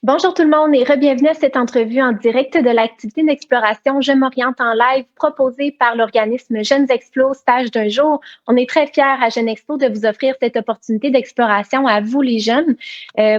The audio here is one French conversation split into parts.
Bonjour tout le monde et bienvenue à cette entrevue en direct de l'activité d'exploration Je m'oriente en live proposée par l'organisme Jeunes Explo Stage d'un jour. On est très fiers à Jeunes Expo de vous offrir cette opportunité d'exploration à vous les jeunes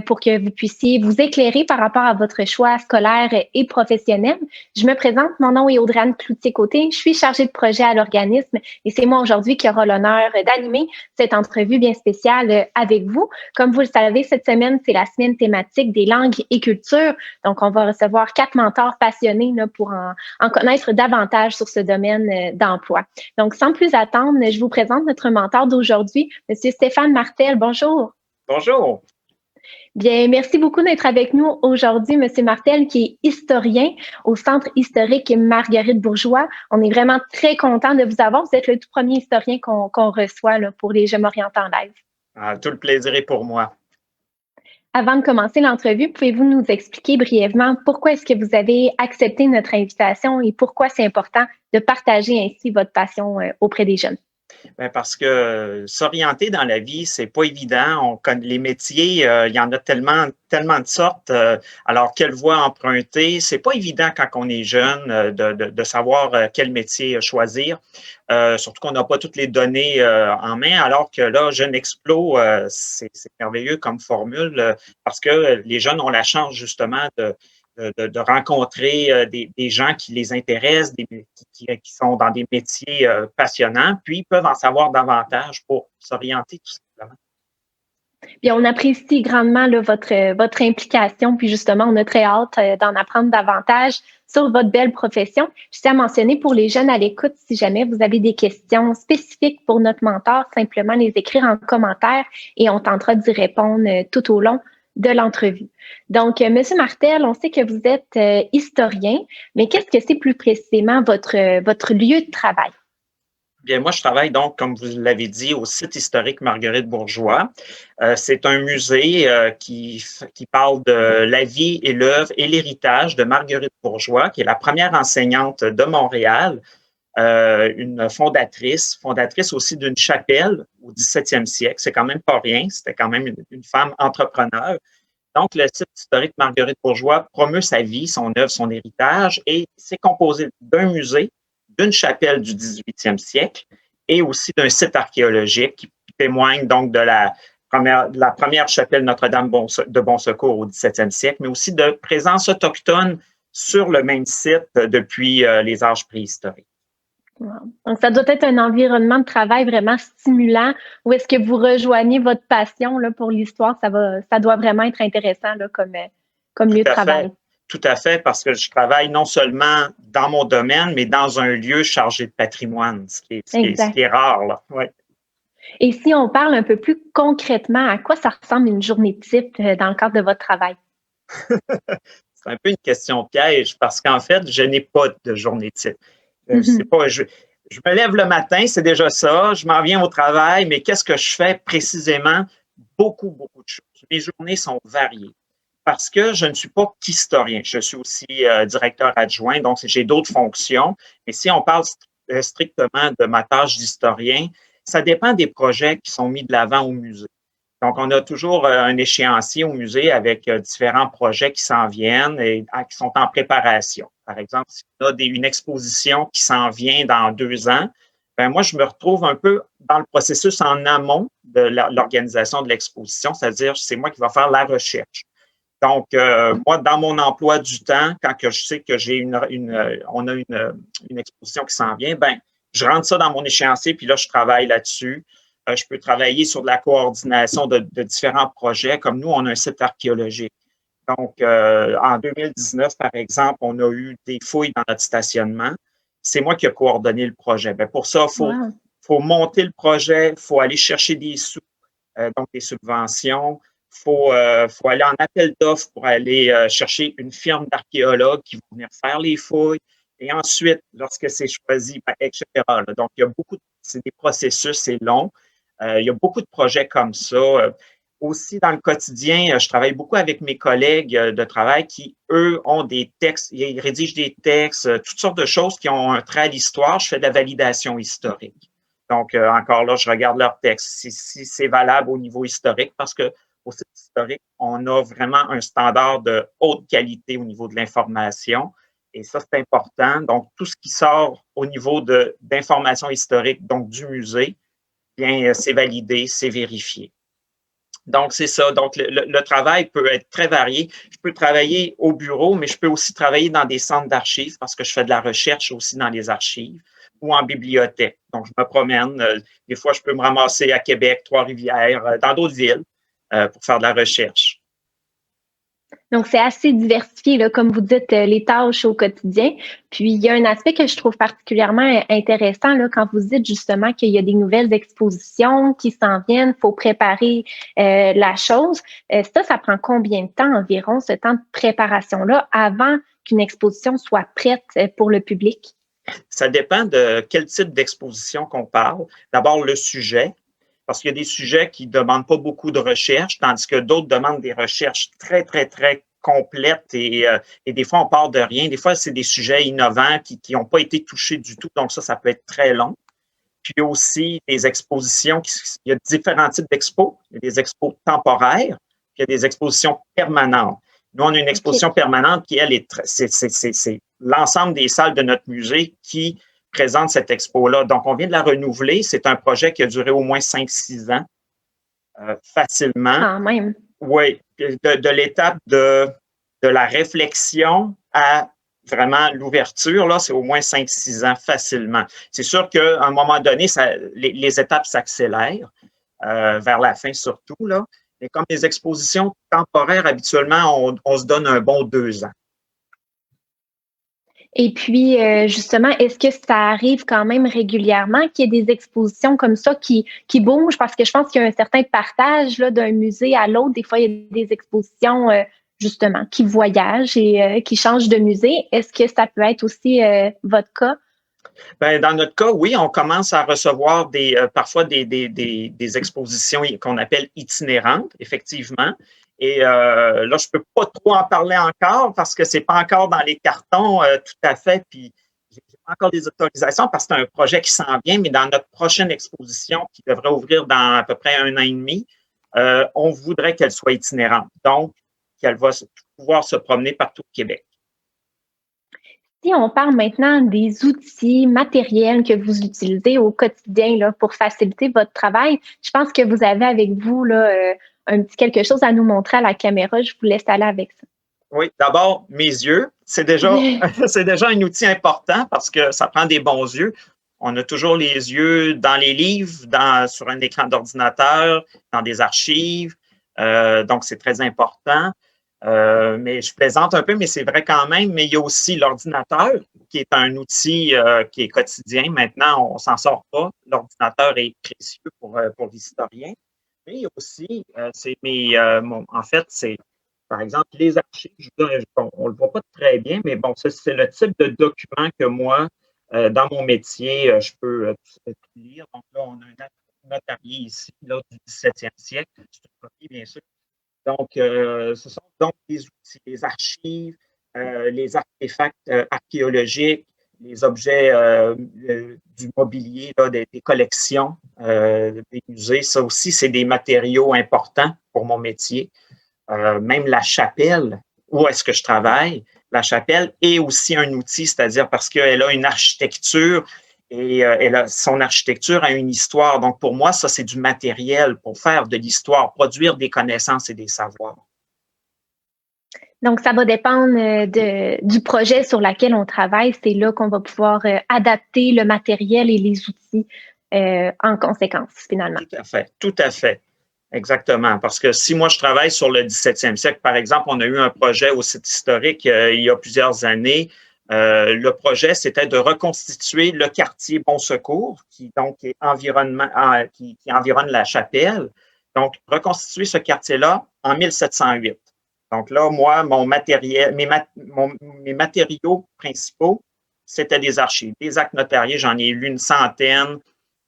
pour que vous puissiez vous éclairer par rapport à votre choix scolaire et professionnel. Je me présente, mon nom est Audrey-Anne Cloutier-Côté, je suis chargée de projet à l'organisme et c'est moi aujourd'hui qui aura l'honneur d'animer cette entrevue bien spéciale avec vous. Comme vous le savez, cette semaine, c'est la semaine thématique des langues et culture. Donc, on va recevoir 4 mentors passionnés là, pour en connaître davantage sur ce domaine d'emploi. Donc, sans plus attendre, je vous présente notre mentor d'aujourd'hui, M. Stéphane Martel. Bonjour. Bonjour. Bien, merci beaucoup d'être avec nous aujourd'hui, M. Martel, qui est historien au Centre historique Marguerite Bourgeois. On est vraiment très content de vous avoir. Vous êtes le tout premier historien qu'on reçoit là, pour les Je m'oriente en live. Tout le plaisir est pour moi. Avant de commencer l'entrevue, pouvez-vous nous expliquer brièvement pourquoi est-ce que vous avez accepté notre invitation et pourquoi c'est important de partager ainsi votre passion auprès des jeunes? Bien, parce que s'orienter dans la vie, c'est pas évident. On connaît les métiers, il y en a tellement de sortes. Alors, quelle voie emprunter? C'est pas évident quand on est jeune de savoir quel métier choisir. Surtout qu'on n'a pas toutes les données en main, alors que là, Jeune Explo, c'est merveilleux comme formule parce que les jeunes ont la chance justement de rencontrer des gens qui les intéressent, qui sont dans des métiers passionnants, puis peuvent en savoir davantage pour s'orienter tout simplement. Bien, on apprécie grandement là, votre implication, puis justement, on a très hâte d'en apprendre davantage sur votre belle profession. Je tiens à mentionner pour les jeunes à l'écoute, si jamais vous avez des questions spécifiques pour notre mentor, simplement les écrire en commentaire et on tentera d'y répondre tout au long de l'entrevue. Donc, Monsieur Martel, on sait que vous êtes historien, mais qu'est-ce que c'est plus précisément votre lieu de travail? Bien, moi, je travaille donc, comme vous l'avez dit, au site historique Marguerite Bourgeois. C'est un musée qui parle de la vie et l'œuvre et l'héritage de Marguerite Bourgeois, qui est la première enseignante de Montréal, une fondatrice aussi d'une chapelle au 17e siècle. C'est quand même pas rien, c'était quand même une femme entrepreneur. Donc, le site historique Marguerite Bourgeois promeut sa vie, son œuvre, son héritage, et c'est composé d'un musée, d'une chapelle du 18e siècle et aussi d'un site archéologique qui témoigne donc de la première chapelle Notre-Dame de Bon Secours au 17e siècle, mais aussi de présence autochtone sur le même site depuis les âges préhistoriques. Wow. Donc, ça doit être un environnement de travail vraiment stimulant. Où est-ce que vous rejoignez votre passion là, pour l'histoire? Ça doit vraiment être intéressant là, comme lieu de travail. Tout à fait, parce que je travaille non seulement dans mon domaine, mais dans un lieu chargé de patrimoine, ce qui est rare. Là. Ouais. Et si on parle un peu plus concrètement, à quoi ça ressemble une journée type dans le cadre de votre travail? C'est un peu une question piège, parce qu'en fait, je n'ai pas de journée type. Je me lève le matin, c'est déjà ça, je m'en viens au travail, mais qu'est-ce que je fais précisément? Beaucoup de choses. Mes journées sont variées. Parce que je ne suis pas qu'historien. Je suis aussi directeur adjoint, donc j'ai d'autres fonctions. Mais si on parle strictement de ma tâche d'historien, ça dépend des projets qui sont mis de l'avant au musée. Donc, on a toujours un échéancier au musée avec différents projets qui s'en viennent et qui sont en préparation. Par exemple, si on a une exposition qui s'en vient dans 2 ans, ben moi, je me retrouve un peu dans le processus en amont de l'organisation de l'exposition, c'est-à-dire c'est moi qui va faire la recherche. Donc, moi, dans mon emploi du temps, quand que je sais que on a une exposition qui s'en vient, ben, je rentre ça dans mon échéancier, puis là, je travaille là-dessus. Je peux travailler sur de la coordination de différents projets. Comme nous, on a un site archéologique. Donc, en 2019, par exemple, on a eu des fouilles dans notre stationnement. C'est moi qui ai coordonné le projet. Bien, pour ça, il faut monter le projet, il faut aller chercher des sous, donc des subventions. Il faut aller en appel d'offres pour aller chercher une firme d'archéologues qui vont venir faire les fouilles. Et ensuite, lorsque c'est choisi, etc. Donc, c'est des processus, c'est long. Il y a beaucoup de projets comme ça. Aussi, dans le quotidien, je travaille beaucoup avec mes collègues de travail qui, eux, ont des textes, ils rédigent des textes, toutes sortes de choses qui ont un trait à l'histoire. Je fais de la validation historique. Donc, encore là, je regarde leurs textes, si c'est valable au niveau historique, parce que au site historique, on a vraiment un standard de haute qualité au niveau de l'information. Et ça, c'est important. Donc, tout ce qui sort au niveau d'information historique, donc du musée, bien, c'est validé, c'est vérifié. Donc, c'est ça. Donc, le travail peut être très varié. Je peux travailler au bureau, mais je peux aussi travailler dans des centres d'archives parce que je fais de la recherche aussi dans les archives ou en bibliothèque. Donc, je me promène. Des fois, je peux me ramasser à Québec, Trois-Rivières, dans d'autres villes pour faire de la recherche. Donc, c'est assez diversifié, là, comme vous dites, les tâches au quotidien. Puis, il y a un aspect que je trouve particulièrement intéressant là, quand vous dites justement qu'il y a des nouvelles expositions qui s'en viennent, il faut préparer la chose. Ça prend combien de temps environ, ce temps de préparation-là, avant qu'une exposition soit prête pour le public? Ça dépend de quel type d'exposition qu'on parle. D'abord, le sujet, parce qu'il y a des sujets qui ne demandent pas beaucoup de recherche, tandis que d'autres demandent des recherches très, très, très complètes et des fois, on part de rien. Des fois, c'est des sujets innovants qui n'ont pas été touchés du tout, donc ça peut être très long. Puis aussi, des expositions, il y a différents types d'expos. Il y a des expos temporaires, puis il y a des expositions permanentes. Nous, on a une exposition permanente qui, elle, c'est l'ensemble des salles de notre musée qui présente cette expo-là. Donc, on vient de la renouveler. C'est un projet qui a duré au moins 5-6 ans, facilement. Quand même. Oui, de l'étape de la réflexion à vraiment l'ouverture, là, c'est au moins 5-6 ans facilement. C'est sûr qu'à un moment donné, les étapes s'accélèrent, vers la fin surtout, là. Mais comme les expositions temporaires, habituellement, on se donne un bon 2 ans. Et puis, justement, est-ce que ça arrive quand même régulièrement qu'il y ait des expositions comme ça qui bougent? Parce que je pense qu'il y a un certain partage là, d'un musée à l'autre. Des fois, il y a des expositions, justement, qui voyagent et qui changent de musée. Est-ce que ça peut être aussi votre cas? Bien, dans notre cas, oui, on commence à recevoir parfois des expositions qu'on appelle itinérantes, effectivement. Et là, je ne peux pas trop en parler encore parce que ce n'est pas encore dans les cartons tout à fait. Puis, j'ai pas encore des autorisations parce que c'est un projet qui s'en vient, mais dans notre prochaine exposition qui devrait ouvrir dans à peu près 1 an et demi, on voudrait qu'elle soit itinérante. Donc, qu'elle va pouvoir se promener partout au Québec. Si on parle maintenant des outils matériels que vous utilisez au quotidien là, pour faciliter votre travail, je pense que vous avez avec vous là, un petit quelque chose à nous montrer à la caméra. Je vous laisse aller avec ça. Oui, d'abord, mes yeux. C'est déjà un outil important parce que ça prend des bons yeux. On a toujours les yeux dans les livres, sur un écran d'ordinateur, dans des archives. Donc, c'est très important. Mais je plaisante un peu, mais c'est vrai quand même. Mais il y a aussi l'ordinateur, qui est un outil qui est quotidien. Maintenant, on ne s'en sort pas. L'ordinateur est précieux pour l'historien. Mais il y a aussi, en fait, c'est par exemple les archives. On ne le voit pas très bien, mais bon, c'est le type de document que moi, dans mon métier, je peux tout lire. Donc là, on a un notarié ici, là, du 17e siècle. C'est une copie, bien sûr. Donc, ce sont donc des outils, les archives, les artefacts archéologiques, les objets du mobilier, là, des collections des musées. Ça aussi, c'est des matériaux importants pour mon métier. Même la chapelle, où est-ce que je travaille, la chapelle est aussi un outil, c'est-à-dire parce qu'elle a une architecture et son architecture a une histoire. Donc, pour moi, ça, c'est du matériel pour faire de l'histoire, produire des connaissances et des savoirs. Donc, ça va dépendre du projet sur lequel on travaille. C'est là qu'on va pouvoir adapter le matériel et les outils en conséquence, finalement. Tout à fait, tout à fait. Exactement. Parce que si moi, je travaille sur le 17e siècle, par exemple, on a eu un projet au site historique il y a plusieurs années. Le projet, c'était de reconstituer le quartier Bon Secours, qui donc qui environne la chapelle. Donc, reconstituer ce quartier-là en 1708. Donc là, moi, mes matériaux principaux, c'était des archives, des actes notariés, j'en ai lu une centaine,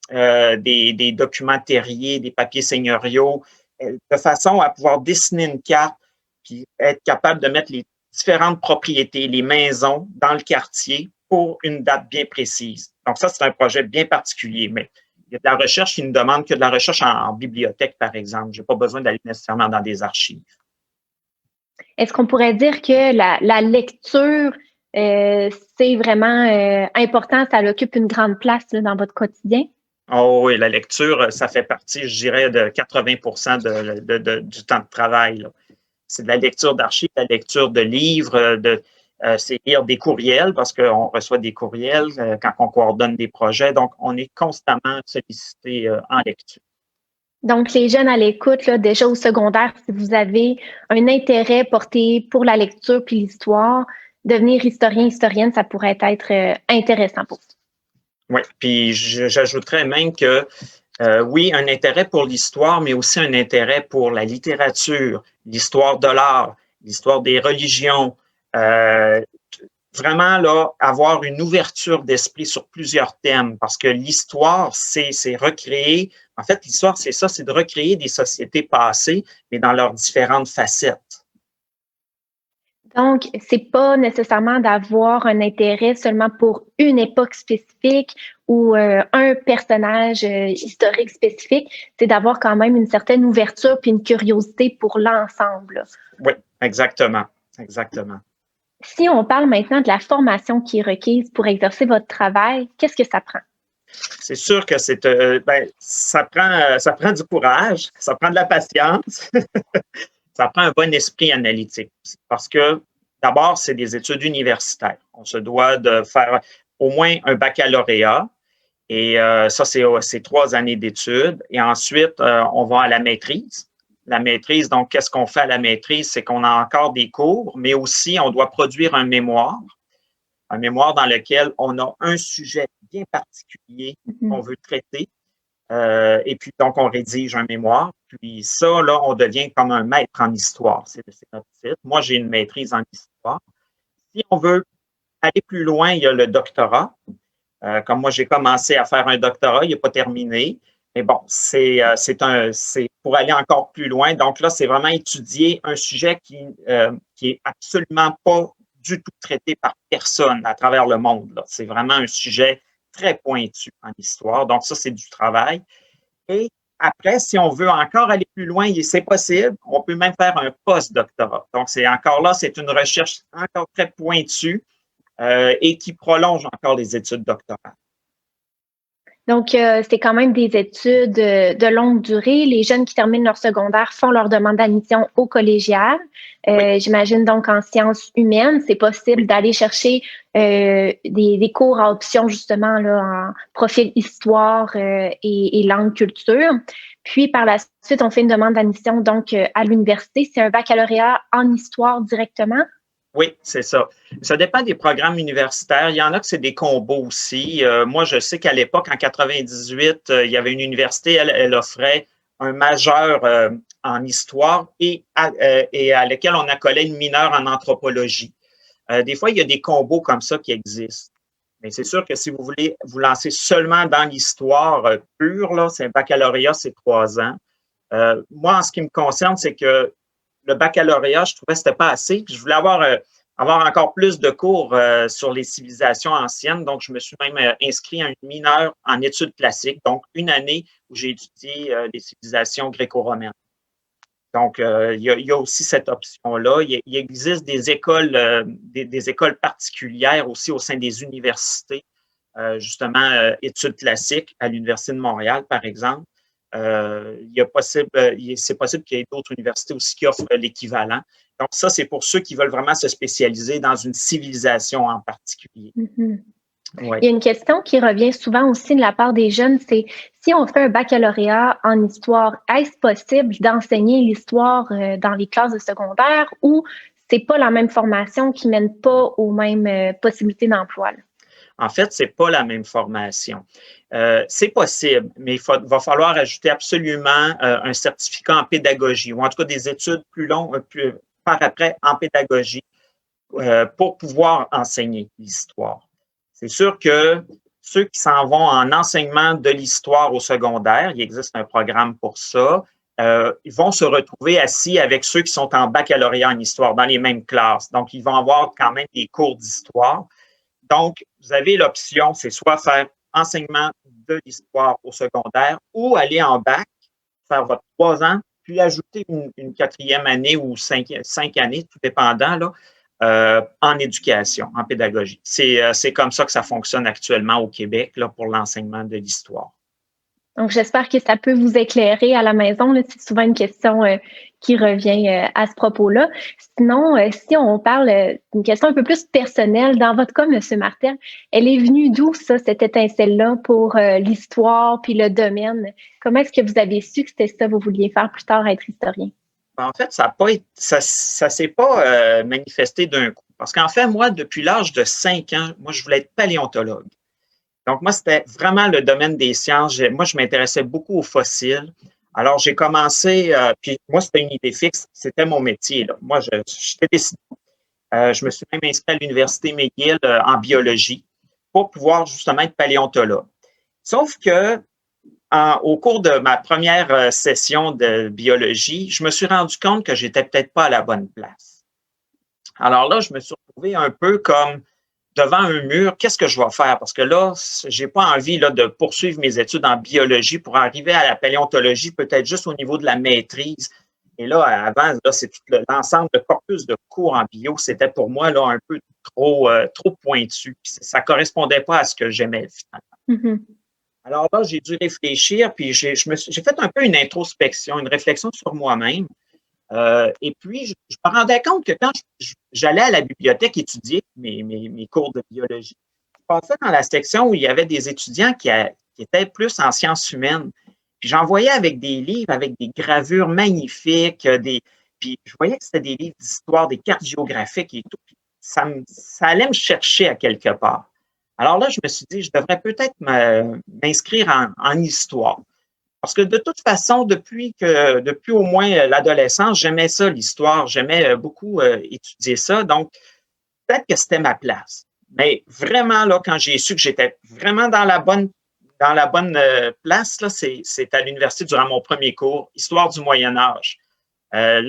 des documents terriers, des papiers seigneuriaux, de façon à pouvoir dessiner une carte, puis être capable de mettre les différentes propriétés, les maisons dans le quartier pour une date bien précise. Donc ça, c'est un projet bien particulier, mais Il y a de la recherche qui ne demande que de la recherche en bibliothèque, par exemple. Je n'ai pas besoin d'aller nécessairement dans des archives. Est-ce qu'on pourrait dire que la lecture, c'est vraiment important, ça occupe une grande place là, dans votre quotidien? Oh oui, la lecture, ça fait partie, je dirais, de 80% du temps de travail, là. C'est de la lecture d'archives, de la lecture de livres, c'est lire des courriels parce qu'on reçoit des courriels quand on coordonne des projets. Donc, on est constamment sollicité en lecture. Donc, les jeunes à l'écoute, là, déjà au secondaire, si vous avez un intérêt porté pour la lecture puis l'histoire, devenir historien, historienne, ça pourrait être intéressant pour vous. Oui, puis j'ajouterais même que oui, un intérêt pour l'histoire, mais aussi un intérêt pour la littérature, l'histoire de l'art, l'histoire des religions. Vraiment, là, avoir une ouverture d'esprit sur plusieurs thèmes, parce que l'histoire, c'est recréer, en fait, l'histoire, c'est ça, c'est de recréer des sociétés passées, mais dans leurs différentes facettes. Donc, c'est pas nécessairement d'avoir un intérêt seulement pour une époque spécifique ou un personnage historique spécifique, c'est d'avoir quand même une certaine ouverture puis une curiosité pour l'ensemble. Oui, exactement, exactement. Si on parle maintenant de la formation qui est requise pour exercer votre travail, qu'est-ce que ça prend? C'est sûr que ça prend du courage, ça prend de la patience. Ça prend un bon esprit analytique parce que d'abord, c'est des études universitaires. On se doit de faire au moins un baccalauréat et ça, c'est 3 années d'études. Et ensuite, on va à la maîtrise. La maîtrise, donc, qu'est-ce qu'on fait à la maîtrise? C'est qu'on a encore des cours, mais aussi, on doit produire un mémoire dans lequel on a un sujet bien particulier qu'on veut traiter. Et puis, donc, on rédige un mémoire. Puis ça, là, on devient comme un maître en histoire. C'est notre titre. Moi, j'ai une maîtrise en histoire. Si on veut aller plus loin, il y a le doctorat. Comme moi, j'ai commencé à faire un doctorat, il n'est pas terminé. Mais bon, c'est pour aller encore plus loin. Donc là, c'est vraiment étudier un sujet qui est absolument pas du tout traité par personne à travers le monde, là. C'est vraiment un sujet très pointu en histoire. Donc, ça, c'est du travail. Et après, si on veut encore aller plus loin, c'est possible, on peut même faire un post-doctorat. Donc, c'est encore là, c'est une recherche encore très pointue et qui prolonge encore les études doctorales. Donc, c'est quand même des études de longue durée. Les jeunes qui terminent leur secondaire font leur demande d'admission au collégial. Oui. J'imagine donc en sciences humaines, c'est possible d'aller chercher des cours à option justement là, en profil histoire et langue culture. Puis par la suite, on fait une demande d'admission donc à l'université. C'est un baccalauréat en histoire directement. Oui, c'est ça. Ça dépend des programmes universitaires. Il y en a que c'est des combos aussi. Moi, je sais qu'à l'époque, en 98, il y avait une université, elle offrait un majeur en histoire et à laquelle on accolait une mineure en anthropologie. Des fois, il y a des combos comme ça qui existent. Mais c'est sûr que si vous voulez vous lancer seulement dans l'histoire pure, là, c'est un baccalauréat, c'est 3 ans. Moi, en ce qui me concerne, c'est que le baccalauréat, je trouvais que c'était pas assez. Puis je voulais avoir encore plus de cours sur les civilisations anciennes. Donc, je me suis même inscrit à une mineure en études classiques, donc une année où j'ai étudié les civilisations gréco-romaines. Donc, il y a aussi cette option-là. Il existe des écoles, des écoles particulières aussi au sein des universités, justement, études classiques à l'Université de Montréal, par exemple. C'est possible qu'il y ait d'autres universités aussi qui offrent l'équivalent. Donc, ça, c'est pour ceux qui veulent vraiment se spécialiser dans une civilisation en particulier. Mm-hmm. Ouais. Il y a une question qui revient souvent aussi de la part des jeunes, c'est si on fait un baccalauréat en histoire, est-ce possible d'enseigner l'histoire dans les classes de secondaire ou c'est pas la même formation qui mène pas aux mêmes possibilités d'emploi? En fait, c'est pas la même formation. C'est possible, mais va falloir ajouter absolument un certificat en pédagogie ou en tout cas des études plus longues par après en pédagogie pour pouvoir enseigner l'histoire. C'est sûr que ceux qui s'en vont en enseignement de l'histoire au secondaire, il existe un programme pour ça, ils vont se retrouver assis avec ceux qui sont en baccalauréat en histoire dans les mêmes classes. Donc, ils vont avoir quand même des cours d'histoire. Donc, vous avez l'option, c'est soit faire enseignement de l'histoire au secondaire ou aller en bac, faire votre 3 ans, puis ajouter une 4e année ou 5 années, tout dépendant, là, en éducation, en pédagogie. C'est comme ça que ça fonctionne actuellement au Québec là, pour l'enseignement de l'histoire. Donc, j'espère que ça peut vous éclairer à la maison. C'est souvent une question qui revient à ce propos-là. Sinon, si on parle d'une question un peu plus personnelle, dans votre cas, M. Martel, elle est venue d'où, ça, cette étincelle-là pour l'histoire puis le domaine? Comment est-ce que vous avez su que c'était ça que vous vouliez faire plus tard, être historien? En fait, ça s'est pas manifesté d'un coup. Parce qu'en fait, moi, depuis l'âge de 5 ans, moi, je voulais être paléontologue. Donc, moi, c'était vraiment le domaine des sciences. Moi, je m'intéressais beaucoup aux fossiles. Alors, j'ai commencé, puis moi, c'était une idée fixe, c'était mon métier. Là. Moi, j'étais décidé. Je me suis même inscrit à l'Université McGill en biologie pour pouvoir justement être paléontologue. Sauf que, au cours de ma première session de biologie, je me suis rendu compte que j'étais peut-être pas à la bonne place. Alors là, je me suis retrouvé un peu comme devant un mur, qu'est-ce que je vais faire? Parce que là, j'ai pas envie là, de poursuivre mes études en biologie pour arriver à la paléontologie, peut-être juste au niveau de la maîtrise. Et là, avant, là, c'est tout l'ensemble de corpus de cours en bio. C'était pour moi là, un peu trop pointu. Puis ça correspondait pas à ce que j'aimais finalement. Mm-hmm. Alors là, j'ai dû réfléchir, puis j'ai fait un peu une introspection, une réflexion sur moi-même. Et puis, je me rendais compte que quand j'allais à la bibliothèque étudier mes cours de biologie, je passais dans la section où il y avait des étudiants qui étaient plus en sciences humaines. Puis j'en voyais avec des livres, avec des gravures magnifiques, puis je voyais que c'était des livres d'histoire, des cartes géographiques et tout. Puis ça allait me chercher à quelque part. Alors là, je me suis dit, je devrais peut-être m'inscrire en histoire. Parce que de toute façon, depuis au moins l'adolescence, j'aimais ça, l'histoire. J'aimais beaucoup étudier ça. Donc, peut-être que c'était ma place. Mais vraiment, là, quand j'ai su que j'étais vraiment dans la bonne place, là, c'est à l'université durant mon premier cours, Histoire du Moyen Âge. Là,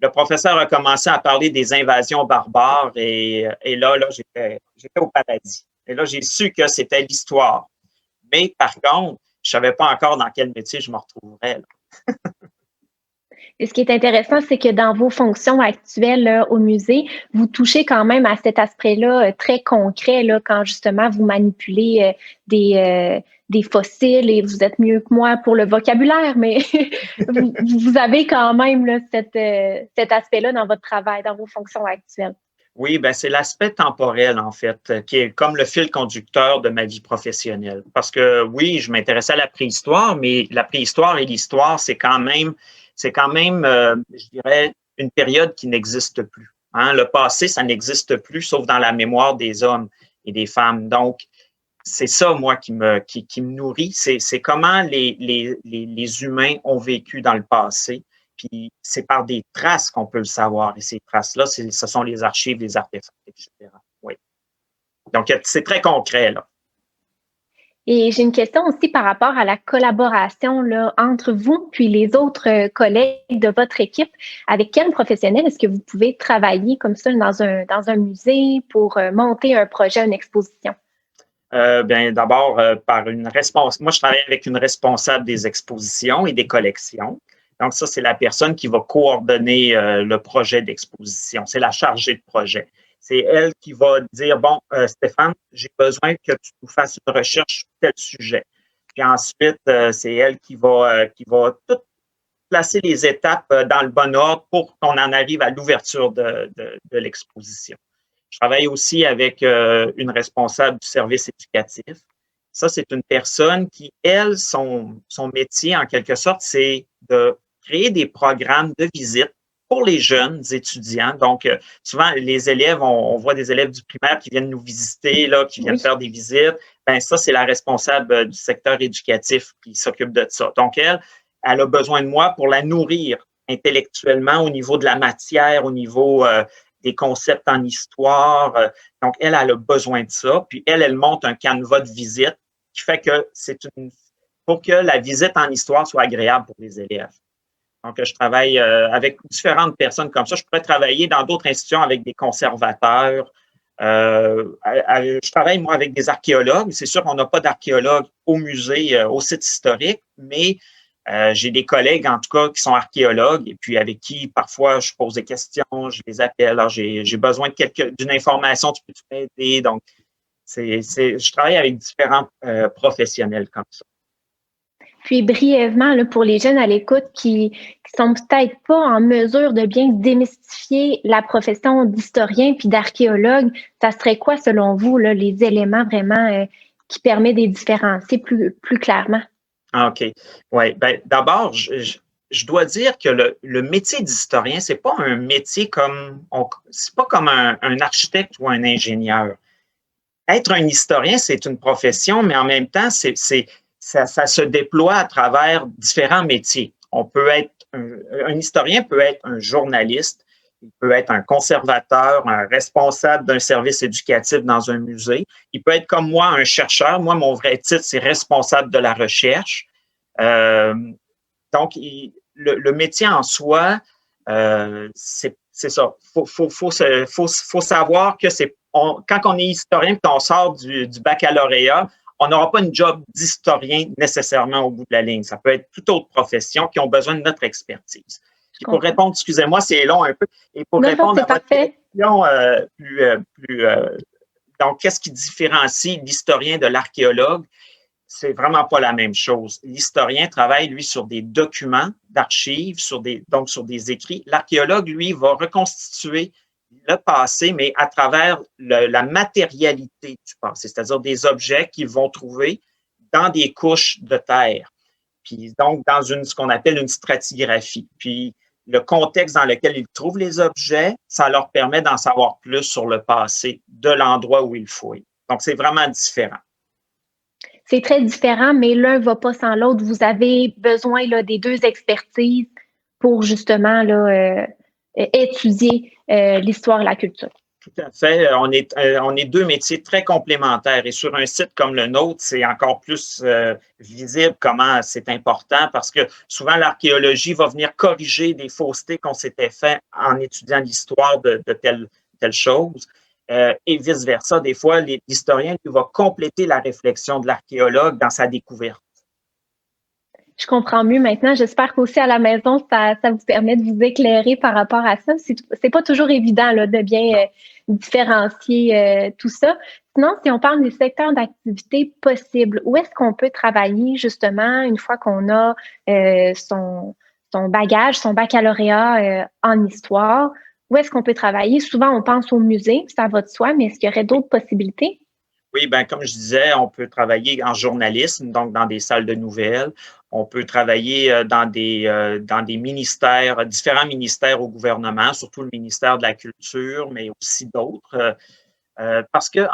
le professeur a commencé à parler des invasions barbares et là, j'étais au paradis. Et là, j'ai su que c'était l'histoire. Mais par contre, je ne savais pas encore dans quel métier je me retrouverais. Et ce qui est intéressant, c'est que dans vos fonctions actuelles là, au musée, vous touchez quand même à cet aspect-là très concret là, quand justement vous manipulez des fossiles et vous êtes mieux que moi pour le vocabulaire, mais vous avez quand même là, cet aspect-là dans votre travail, dans vos fonctions actuelles. Oui, ben c'est l'aspect temporel, en fait, qui est comme le fil conducteur de ma vie professionnelle. Parce que oui, je m'intéressais à la préhistoire, mais la préhistoire et l'histoire, c'est quand même, je dirais, une période qui n'existe plus. Hein? Le passé, ça n'existe plus, sauf dans la mémoire des hommes et des femmes. Donc, c'est ça, moi, qui me nourrit. C'est comment les humains ont vécu dans le passé. Puis c'est par des traces qu'on peut le savoir. Et ces traces-là, ce sont les archives, les artefacts, etc. Oui. Donc, c'est très concret, là. Et j'ai une question aussi par rapport à la collaboration là, entre vous puis les autres collègues de votre équipe. Avec quel professionnel est-ce que vous pouvez travailler comme ça dans un musée pour monter un projet, une exposition? Bien, d'abord, moi, je travaille avec une responsable des expositions et des collections. Donc, ça, c'est la personne qui va coordonner le projet d'exposition. C'est la chargée de projet. C'est elle qui va dire, bon, Stéphane, j'ai besoin que tu nous fasses une recherche sur tel sujet. Puis ensuite, c'est elle qui va tout placer les étapes dans le bon ordre pour qu'on en arrive à l'ouverture de l'exposition. Je travaille aussi avec une responsable du service éducatif. Ça, c'est une personne qui, elle, son métier, en quelque sorte, c'est de créer des programmes de visite pour les jeunes étudiants. Donc, souvent, les élèves, on voit des élèves du primaire qui viennent nous visiter, là, qui viennent faire des visites. Bien, ça, c'est la responsable du secteur éducatif qui s'occupe de ça. Donc, elle a besoin de moi pour la nourrir intellectuellement au niveau de la matière, au niveau des concepts en histoire. Donc, elle a besoin de ça. Puis, elle monte un canevas de visite qui fait que pour que la visite en histoire soit agréable pour les élèves. Donc, je travaille avec différentes personnes comme ça. Je pourrais travailler dans d'autres institutions avec des conservateurs, Je travaille, moi, avec des archéologues. C'est sûr qu'on n'a pas d'archéologues au musée, au site historique, mais j'ai des collègues, en tout cas, qui sont archéologues et puis avec qui, parfois, je pose des questions, je les appelle. Alors, j'ai besoin d'une information, tu peux m'aider? Donc, je travaille avec différents professionnels comme ça. Puis brièvement, là, pour les jeunes à l'écoute qui sont peut-être pas en mesure de bien démystifier la profession d'historien puis d'archéologue, ça serait quoi, selon vous, là, les éléments vraiment qui permettent de les différencier plus clairement? Ah, OK. Oui. Ben, d'abord, je dois dire que le métier d'historien, c'est pas un métier c'est pas comme un architecte ou un ingénieur. Être un historien, c'est une profession, mais en même temps, ça se déploie à travers différents métiers. Un historien peut être un journaliste, il peut être un conservateur, un responsable d'un service éducatif dans un musée. Il peut être comme moi, un chercheur. Moi, mon vrai titre, c'est responsable de la recherche. Donc, le métier en soi, c'est ça. Faut savoir que quand on est historien et qu'on sort du baccalauréat, on n'aura pas une job d'historien nécessairement au bout de la ligne. Ça peut être toute autre profession qui ont besoin de notre expertise. Et pour répondre, excusez-moi, c'est long un peu, et pour répondre à votre question donc, qu'est-ce qui différencie l'historien de l'archéologue? C'est vraiment pas la même chose. L'historien travaille, lui, sur des documents d'archives, donc sur des écrits. L'archéologue, lui, va reconstituer le passé, mais à travers la matérialité du passé, c'est-à-dire des objets qu'ils vont trouver dans des couches de terre, puis donc dans ce qu'on appelle une stratigraphie. Puis le contexte dans lequel ils trouvent les objets, ça leur permet d'en savoir plus sur le passé de l'endroit où ils fouillent. Donc, c'est vraiment différent. C'est très différent, mais l'un ne va pas sans l'autre. Vous avez besoin là, des deux expertises pour justement là, étudier l'histoire et la culture. Tout à fait. On est deux métiers très complémentaires et sur un site comme le nôtre, c'est encore plus visible comment c'est important parce que souvent l'archéologie va venir corriger des faussetés qu'on s'était fait en étudiant l'histoire de telle chose. Et vice-versa, des fois, l'historien va compléter la réflexion de l'archéologue dans sa découverte. Je comprends mieux maintenant. J'espère qu'aussi à la maison, ça vous permet de vous éclairer par rapport à ça. C'est pas toujours évident là, de bien différencier tout ça. Sinon, si on parle des secteurs d'activité possibles, où est-ce qu'on peut travailler justement une fois qu'on a son bagage, son baccalauréat en histoire? Où est-ce qu'on peut travailler? Souvent, on pense au musée, ça va de soi, mais est-ce qu'il y aurait d'autres possibilités? Oui, ben comme je disais, on peut travailler en journalisme, donc dans des salles de nouvelles. On peut travailler dans des ministères, différents ministères au gouvernement, surtout le ministère de la Culture, mais aussi d'autres. Parce que,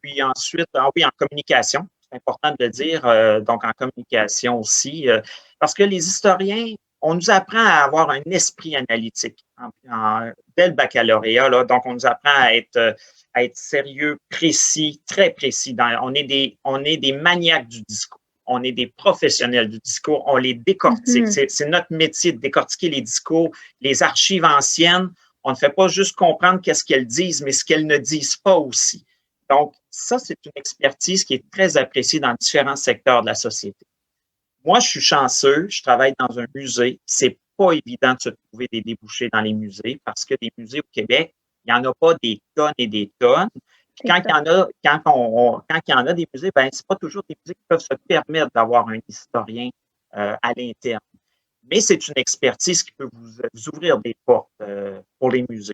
puis ensuite, oui, en communication, c'est important de le dire, donc en communication aussi, parce que les historiens, on nous apprend à avoir un esprit analytique dès le baccalauréat, là, donc on nous apprend à être sérieux, précis, très précis. On est des maniaques du discours. On est des professionnels du discours. On les décortique. C'est notre métier de décortiquer les discours, les archives anciennes. On ne fait pas juste comprendre qu'est-ce qu'elles disent, mais ce qu'elles ne disent pas aussi. Donc, ça, c'est une expertise qui est très appréciée dans différents secteurs de la société. Moi, je suis chanceux. Je travaille dans un musée. C'est pas évident de se trouver des débouchés dans les musées parce que des musées au Québec, il n'y en a pas des tonnes et des tonnes. Puis quand il y en a des musées, ben c'est pas toujours des musées qui peuvent se permettre d'avoir un historien à l'interne. Mais c'est une expertise qui peut vous ouvrir des portes pour les musées.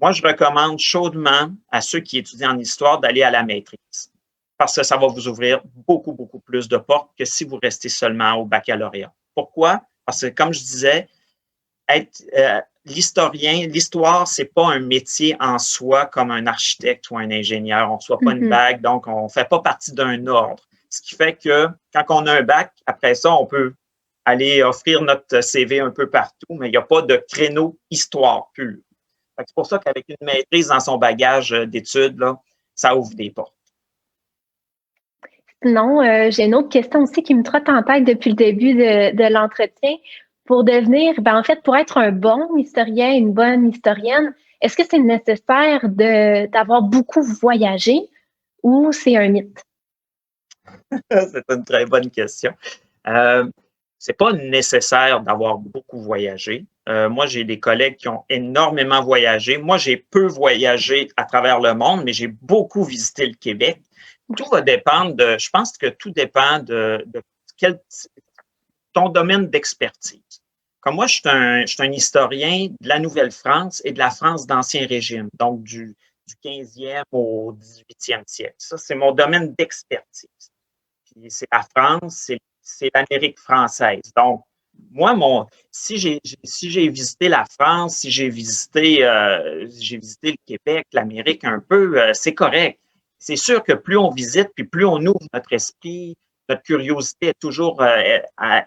Moi, je recommande chaudement à ceux qui étudient en histoire d'aller à la maîtrise parce que ça va vous ouvrir beaucoup, beaucoup plus de portes que si vous restez seulement au baccalauréat. Pourquoi? Parce que, comme je disais, l'histoire, c'est pas un métier en soi comme un architecte ou un ingénieur. On ne reçoit pas une bague, donc on ne fait pas partie d'un ordre. Ce qui fait que quand on a un bac, après ça, on peut aller offrir notre CV un peu partout, mais il n'y a pas de créneau histoire pure. C'est pour ça qu'avec une maîtrise dans son bagage d'études, là, ça ouvre des portes. Sinon, j'ai une autre question aussi qui me trotte en tête depuis le début de l'entretien. Pour devenir, en fait, pour être un bon historien, une bonne historienne, Est-ce que c'est nécessaire d'avoir beaucoup voyagé ou c'est un mythe? C'est une très bonne question. C'est pas nécessaire d'avoir beaucoup voyagé. Moi, j'ai des collègues qui ont énormément voyagé. Moi, j'ai peu voyagé à travers le monde, mais j'ai beaucoup visité le Québec. Tout va dépendre je pense que tout dépend de ton domaine d'expertise. Comme moi, je suis un historien de la Nouvelle-France et de la France d'Ancien Régime, donc du 15e au 18e siècle. Ça, c'est mon domaine d'expertise. Puis c'est la France, c'est l'Amérique française. Donc, moi, si j'ai visité la France, si j'ai visité le Québec, l'Amérique un peu, c'est correct. C'est sûr que plus on visite, puis plus on ouvre notre esprit, notre curiosité est toujours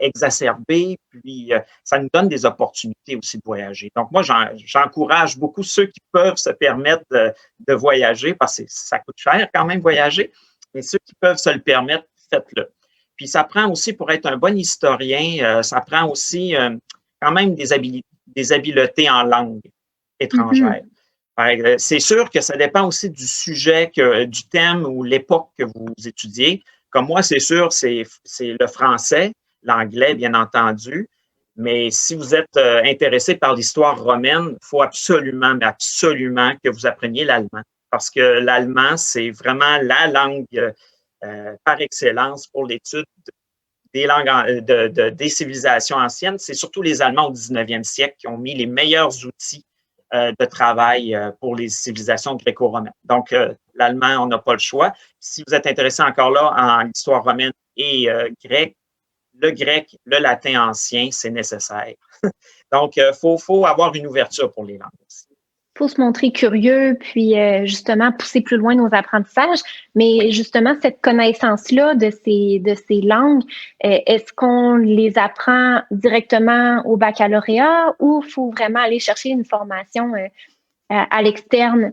exacerbée, puis ça nous donne des opportunités aussi de voyager. Donc, moi, j'encourage beaucoup ceux qui peuvent se permettre de voyager, parce que ça coûte cher quand même voyager, mais ceux qui peuvent se le permettre, faites-le. Puis ça prend aussi, pour être un bon historien, ça prend aussi quand même des habiletés en langue étrangère. C'est sûr que ça dépend aussi du sujet, du thème ou l'époque que vous étudiez. Comme moi, c'est sûr, c'est le français, l'anglais, bien entendu. Mais si vous êtes intéressé par l'histoire romaine, il faut absolument, mais absolument que vous appreniez l'allemand. Parce que l'allemand, c'est vraiment la langue par excellence pour l'étude des langues des civilisations anciennes. C'est surtout les Allemands au 19e siècle qui ont mis les meilleurs outils de travail pour les civilisations gréco-romaines. Donc, l'allemand, on n'a pas le choix. Si vous êtes intéressé encore là en histoire romaine et grec, le latin ancien, c'est nécessaire. Donc, il faut avoir une ouverture pour les langues aussi. Il faut se montrer curieux, puis justement pousser plus loin nos apprentissages. Mais justement, cette connaissance-là de ces langues, est-ce qu'on les apprend directement au baccalauréat ou il faut vraiment aller chercher une formation à l'externe,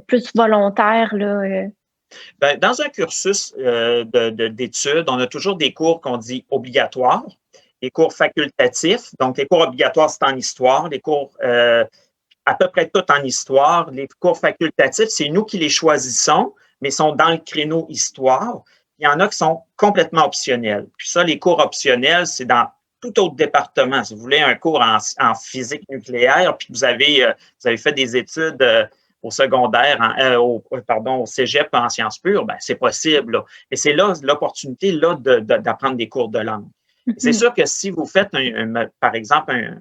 plus volontaire, là? Ben, dans un cursus d'études, on a toujours des cours qu'on dit obligatoires, des cours facultatifs. Donc, les cours obligatoires, c'est en histoire. Les cours à peu près tout en histoire. Les cours facultatifs, c'est nous qui les choisissons, mais sont dans le créneau histoire. Il y en a qui sont complètement optionnels. Puis ça, les cours optionnels, c'est dans tout autre département. Si vous voulez un cours en physique nucléaire, puis vous avez fait des études au secondaire, au cégep en sciences pures, ben c'est possible. Là. Et c'est là l'opportunité là d'apprendre des cours de langue. C'est sûr que si vous faites, par exemple,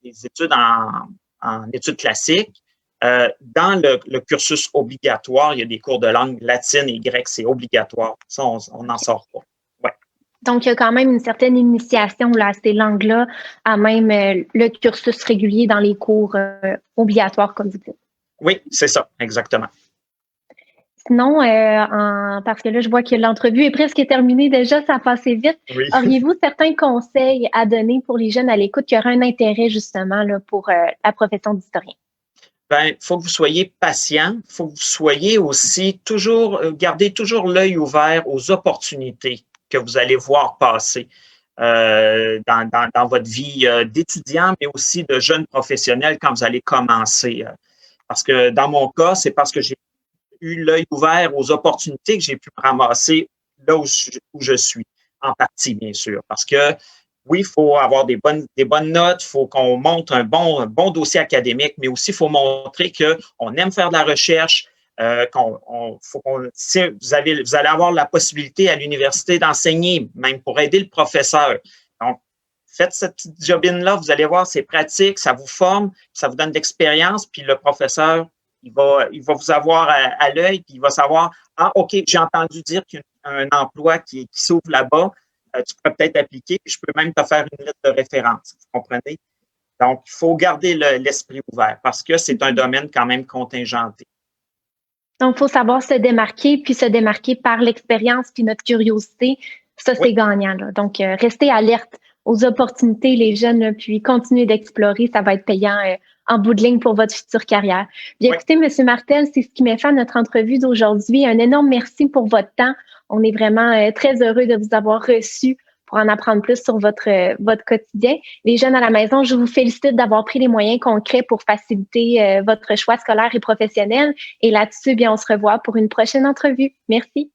des études en études classiques, dans le cursus obligatoire, il y a des cours de langue latine et grecque, c'est obligatoire. Ça, on n'en sort pas. Ouais. Donc, il y a quand même une certaine initiation là, à ces langues-là, à même le cursus régulier dans les cours obligatoires, comme vous dites. Oui, c'est ça, exactement. Sinon, parce que là, je vois que l'entrevue est presque terminée déjà, ça a passé vite. Oui. Auriez-vous certains conseils à donner pour les jeunes à l'écoute qui auraient un intérêt justement là, pour la profession d'historien? Bien, il faut que vous soyez patient. Il faut que vous soyez aussi gardez toujours l'œil ouvert aux opportunités que vous allez voir passer dans votre vie d'étudiant, mais aussi de jeune professionnel quand vous allez commencer. Parce que dans mon cas, c'est parce que j'ai eu l'œil ouvert aux opportunités que j'ai pu me ramasser là où je suis, en partie, bien sûr. Parce que, oui, il faut avoir des bonnes notes, il faut qu'on monte un bon dossier académique, mais aussi, il faut montrer qu'on aime faire de la recherche, si vous allez avoir la possibilité à l'université d'enseigner, même pour aider le professeur. Donc, faites cette petite jobine-là, vous allez voir, c'est pratique, ça vous forme, ça vous donne de l'expérience, puis le professeur, il va vous avoir à l'œil, puis il va savoir, ah, OK, j'ai entendu dire qu'il y a un emploi qui s'ouvre là-bas, tu peux peut-être appliquer, puis je peux même te faire une lettre de référence, vous comprenez? Donc, il faut garder l'esprit ouvert parce que c'est un domaine quand même contingenté. Donc, il faut savoir se démarquer, puis se démarquer par l'expérience, puis notre curiosité. Ça, c'est gagnant. Là. Donc, restez alerte aux opportunités, les jeunes, là, puis continuez d'explorer. Ça va être payant en bout de ligne pour votre future carrière. Bien, écoutez, M. Martel, c'est ce qui met fin à notre entrevue d'aujourd'hui. Un énorme merci pour votre temps. On est vraiment très heureux de vous avoir reçu pour en apprendre plus sur votre quotidien. Les jeunes à la maison, je vous félicite d'avoir pris les moyens concrets pour faciliter votre choix scolaire et professionnel. Et là-dessus, bien, on se revoit pour une prochaine entrevue. Merci.